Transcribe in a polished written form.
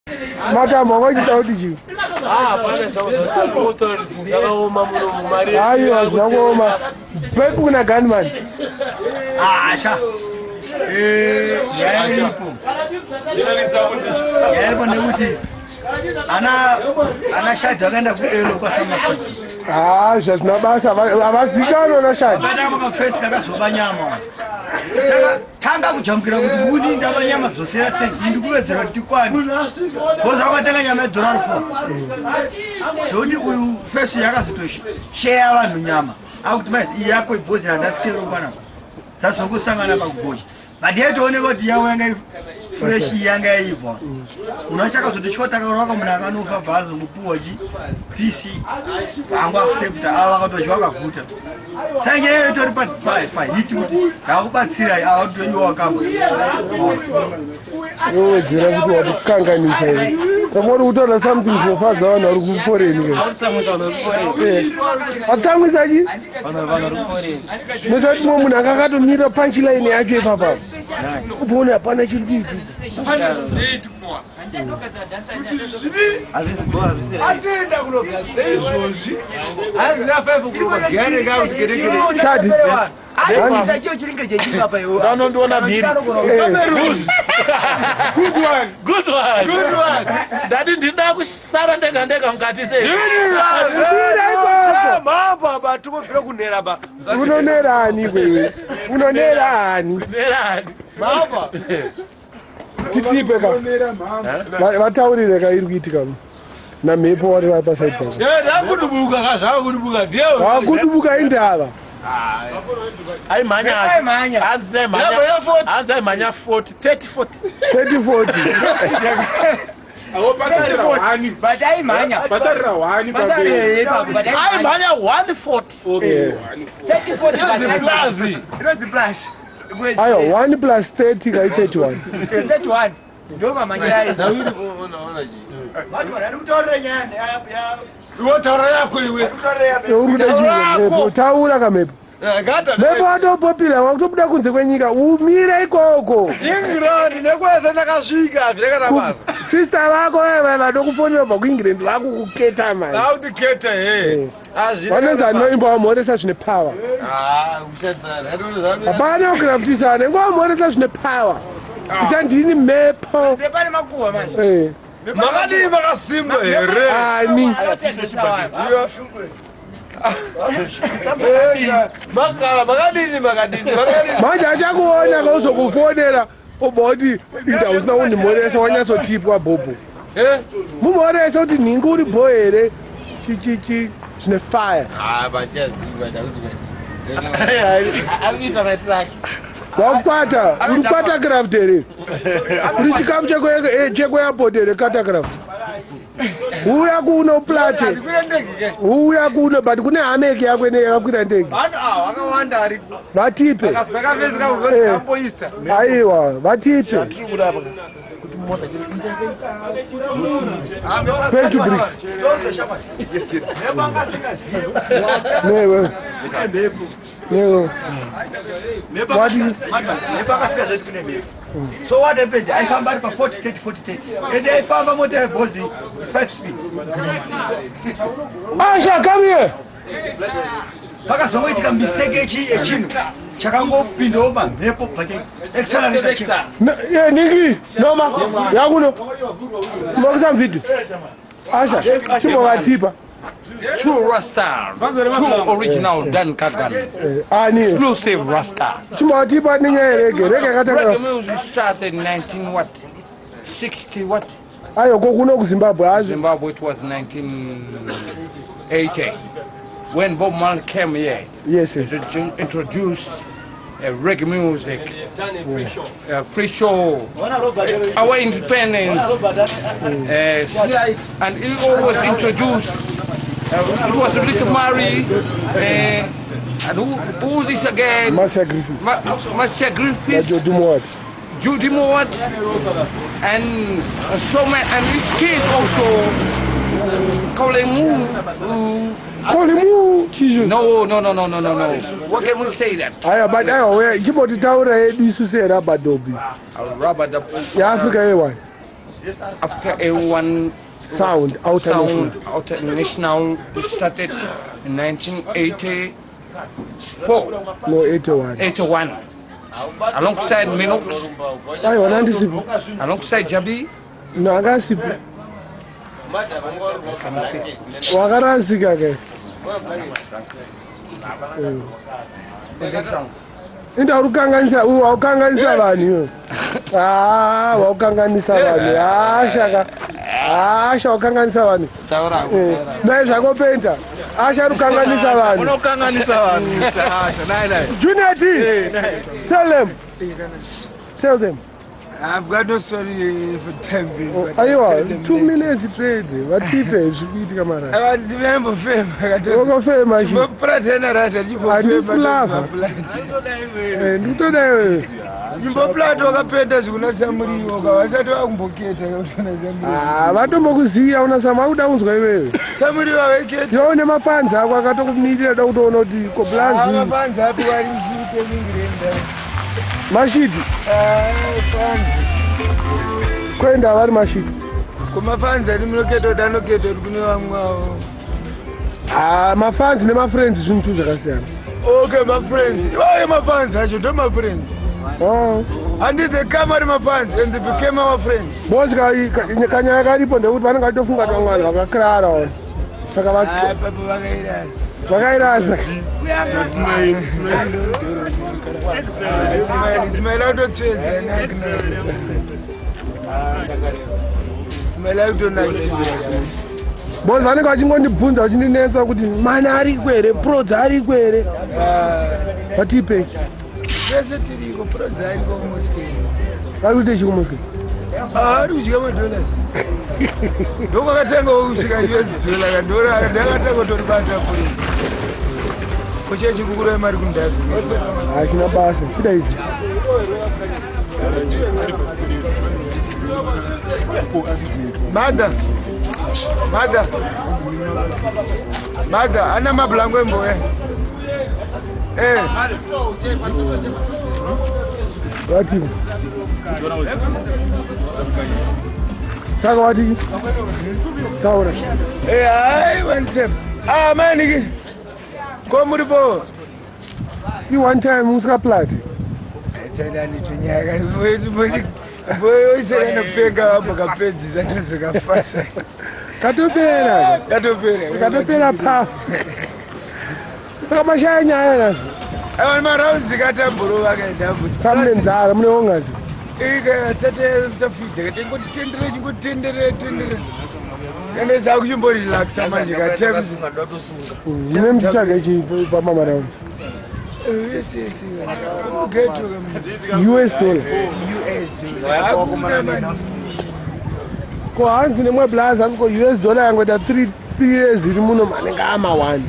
Madam, what did you? Gunman. Ana shadi wakaenda kuelo kwa samafiki. Zvazvina basa avazikanwa na shadi. Vana makafesi kakazoba nyama. Saka tanga kujambukira kuti kuti ndaba nyama dzosera sei ndikuvedzera kuti kwani. Boza wakatanga nyama $4. Zoti uyu fesi yakazotosha share vanhu nyama. Akuti mai yako ibhozi randasikero pana. Sasongosangana pakugosha. Madieto oneka kuti yawo yanga fresh yanga yaibva. Unachaka zotochota karoka munhu akanofa bhazo kupuwa chi PC vangu accept ava vakatozva vakaguta. Sange yetori pa hit kuti ndakubatsira ava kutoiwa kamba. Wedzera kuti wakukanganisa here. Kamuri kutaura something zvinofadza vanhu vari kuforeni. Atsamwisa chi? Vanhu vari kuforeni. Mesati munhu akakatomira punchline yacho ipapa. Ubone hapana chiri kuitika. Shadi. Good one. Daddy ndinda kusara ndega mukati sei. Mamba batukobvira kunera ba. Unonerani kwewe? Unonerani? Mamba. Titipe ka. Vataurire ka iri kuitika. Na mhepo wari pa side pa. Ndakudubuka kazava kudubuka ndiye. Wakudubuka indava. Ai manya. Anze manya 40 30 40. But I manya. I manya 140. Okay. 30 40 plus. Ayo 1 plus 30 kai 31. 31. Ndio mama nyai. Na huyu unaona ji. Watu wanataka nyanya ya. Wewe tara yako iwe. Taura kamepo. Mepo wato popular wakutobuda kunze kwenyika umire ikoko. England nekweza nakasvika zvirekana basa. Sister vako wewe vadokufonera pa kuIngland vakukuketa manje. Autiketa he. Vanonza noimba wamhoresa zvine power. Ushadzana. Hapana kurafutisana ngwamhoresa zvine power. Kuti ndini mhepo. Nepane makuwa manje. Makadini makasimba here. Ani. Makadini. Manje achakuona kauzokufonera uboti ida usina kundimhoresa wanyatsotipwa bhobho. Mumhoresa kuti nhingi uri bho here chichichi zvine fire. Bachaziva Daudi basi. Akuita matrack. Wakwata, uri craft here. Uri chikafu cheko airport here craft. Uya kuno plate. Uya kuno but kune hameki yako ine yakakwira ndege. Vanhu vakawanda ari. Vatipe. Vakapezeka kukamboista. Aiwa, vatipe. Kuti mota chiri intensei. Pay to bricks. Yes. Nebanga singazivi. Newe. Isambepo. Newe. Nebanga singazivi kune mbepo. So what happened? I found by 40 30. And I found a motor bossy 5 speed. Asha, come here. Pakazoitika mistake echino. Chakangopinda over mhepo but accelerator. Yeah, Niki. Noma. Yakuno. Mbokisa video. Asha, chimo vatipa. True Rasta, true original Dan Kagan, exclusive Rasta. Reggae music started in 1960 what? Ayo kokuno ku Zimbabwe. Zimbabwe it was 1980 when Bob Marley came here. Yes. Introduced reggae music, free show, our independence, and he always introduced. It was a little Mary, and who this again? Marcia Griffiths. Marcia Griffiths. Judy Mowat, and so many, and his kids also. Kolemu. No. What can we say that? But where Jimoti Tower, you say rubber dobby. Rubber Africa, after A1 Sound, Outer National started in 1984, No, 81. 81, alongside Minox, Ayi wona ndisipo. alongside Jabi. No akasipo. Wakarasika ke. Inda ukanganisa vanhu. Waukanganisa vanhu. Asha ukanganisa vanhu. Dai zvakopenta. Asha ukanganisa vanhu. Unokanganisa vanhu Mr. Asha. Nai. Junior T. Tell them. I've got no sorry for time being. Aiwa, 2 minutes trade. Vatipe zvikiitika mara. Wakafema shi. Nditodayo. Ndimboplata wakapenda zvikunasa muriwo kavasati vakumboketa kutonasa vatombokuziya unasama uda kunzwa iwewe. samuriwo aveketa. Iwo nemapanza ako akatokumirira da kutoona kuti koblanzi. Mapanza api warishite lingirenda. Mashiti. Panza. Kwenda vari mashiti. Kumafanza rimunoketa kuti anoketa kuti kune vamwawo. Mafanzi nemafriends zvinhu tu zvakasiyana. Okay, my friends. Why my fans? I should do my friends. And then they come out my fans and they became our friends. Boss kanyaya karipo ndekuti vanenge vatofunga kuti vamwe vanhu vakakrara ona. Saka Papa vakairasa. vakairasa. Ismail autotwedza Ismail autonakira. Boss vanenge vachingondibvunza vachindinetsa kuti mani ariko here, prodzi ariko here. Vatipe. Pese tiriko prodzi ariko kumoskeni. Vari kuite chi kumoskeni? Ari kudya madollars. Ndokwakatanga kusvika US dollar kandora ndakatanga kutoribata kuri. Kuchechi kukura mari kundazi. Achina basa, chida izi. Mada, ana mablango emboe. Vati. Saka vati. Taura. Ai one time. Maniki. Komuripo. You one time usika plati. Tsandani tunyaka. Boy isena pega hapo kapedzi zatozikafasa. Katopera pafu. Saka mashaya nyaya nazo. Aiwa maraundi katamburo vakaenda kuti. Samune nzara mune ongazi. Ika tafida chingotendere. Tende zakuchimbori relaxa manje katemzi. Zvine muchitsvaga chi pamama rounds. Yes. Geto US dollar. Hakuna mani. Ko hanzi nemwe blaza ko US dollar yangoita 3 years iri muno manenge ama 1.